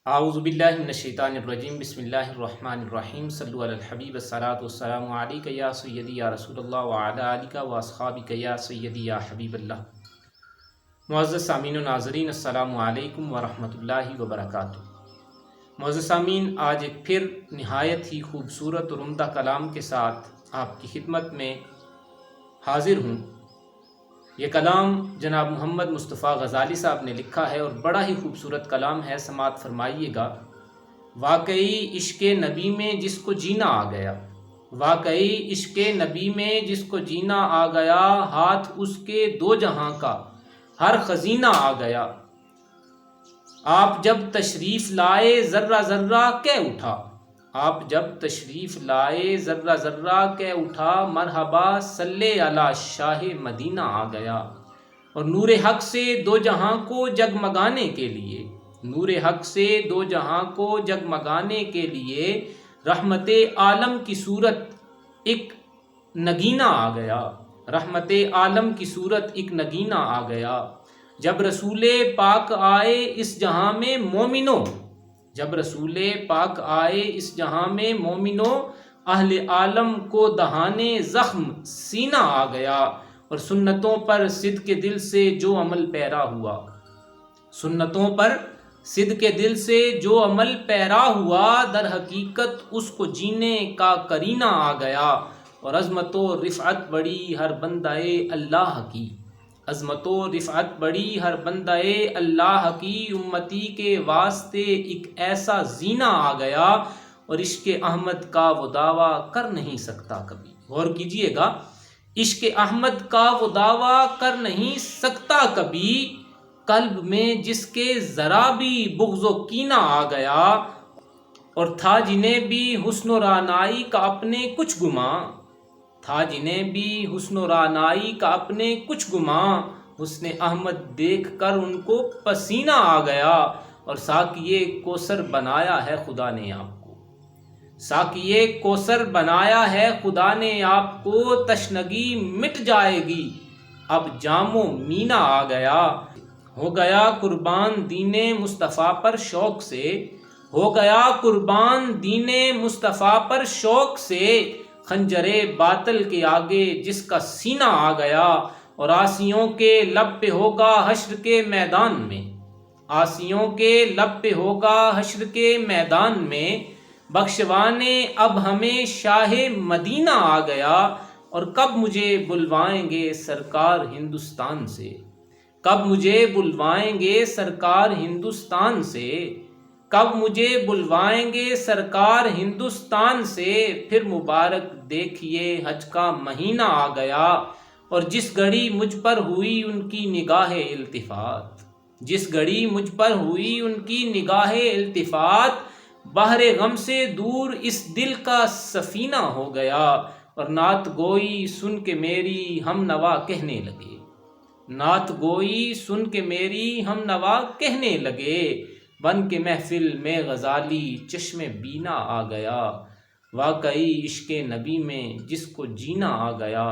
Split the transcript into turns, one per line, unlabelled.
اعوذ باللہ من الشیطان الرجیم بسم اللہ الرحمن الرحیم صلو علی الحبیب الصلاۃ والسلام علیک یا سیدی یا رسول اللہ وعلی آلک و اصحابک یا سیدی یا حبیب اللہ۔ معزز سامعین و ناظرین، السلام علیکم ورحمۃ اللہ وبرکاتہ۔ معزز سامعین، آج ایک پھر نہایت ہی خوبصورت اور عمدہ کلام کے ساتھ آپ کی خدمت میں حاضر ہوں۔ یہ کلام جناب محمد مصطفیٰ غزالی صاحب نے لکھا ہے اور بڑا ہی خوبصورت کلام ہے، سماعت فرمائیے گا۔ واقعی عشق نبی میں جس کو جینا آ گیا، واقعی عشق نبی میں جس کو جینا آ گیا، ہاتھ اس کے دو جہاں کا ہر خزینہ آ گیا۔ آپ جب تشریف لائے ذرہ ذرہ کہہ اٹھا، آپ جب تشریف لائے ذرہ ذرہ کہہ اٹھا، مرحبا صلی علی شاہ مدینہ آ گیا۔ اور نور حق سے دو جہاں کو جگمگانے کے لیے، نور حق سے دو جہاں کو جگمگانے کے لیے، رحمت عالم کی صورت ایک نگینہ آ گیا، رحمت عالم کی صورت ایک نگینہ آ گیا۔ جب رسول پاک آئے اس جہاں میں مومنوں، جب رسول پاک آئے اس جہاں میں مومنوں، اہل عالم کو دہانے زخم سینہ آ گیا۔ اور سنتوں پر صدق دل سے جو عمل پیرا ہوا، سنتوں پر صدق دل سے جو عمل پیرا ہوا، در حقیقت اس کو جینے کا کرینہ آ گیا۔ اور عظمت و رفعت بڑی ہر بندہ اللہ کی، عظمت و رفعت بڑی ہر بندہ اللہ کی، امتی کے واسطے ایک ایسا زینہ آ گیا، اور عشق احمد کا وہ دعویٰ کر نہیں سکتا کبھی۔ غور کیجئے گا، عشق احمد کا وہ دعویٰ کر نہیں سکتا کبھی، قلب میں جس کے ذرا بھی بغض و کینہ آ گیا۔ اور تھا جنہیں بھی حسن و رعنائی کا اپنے کچھ گماں، تھا جنہیں بھی حسن و رعنائی کا اپنے کچھ گماں، حسن احمد دیکھ کر ان کو پسینہ آ گیا۔ اور ساقیے کوثر بنایا ہے خدا نے آپ کو، ساقیے کوثر بنایا ہے خدا نے آپ کو، تشنگی مٹ جائے گی اب جام و مینا آ گیا۔ ہو گیا قربان دین مصطفیٰ پر شوق سے، ہو گیا قربان دین مصطفیٰ پر شوق سے، خنجر باطل کے آگے جس کا سینہ آ گیا۔ اور عاصیوں کے لب پہ ہوگا حشر کے میدان میں، عاصیوں کے لب پہ ہوگا حشر کے میدان میں، بخشوانے اب ہمیں شاہ مدینہ آ گیا۔ اور کب مجھے بلوائیں گے سرکار ہندوستان سے، کب مجھے بلوائیں گے سرکار ہندوستان سے، کب مجھے بلوائیں گے سرکار ہندوستان سے، پھر مبارک دیکھیے حج کا مہینہ آ گیا۔ اور جس گھڑی مجھ پر ہوئی ان کی نگاہ التفات، جس گھڑی مجھ پر ہوئی ان کی نگاہ التفات، بحر غم سے دور اس دل کا سفینہ ہو گیا۔ اور نعت گوئی سن کے میری ہم نوا کہنے لگے، نعت گوئی سن کے میری ہم نوا کہنے لگے، بن کے محفل میں غزالی چشم بینا آ گیا۔ واقعی عشق نبی میں جس کو جینا آ گیا۔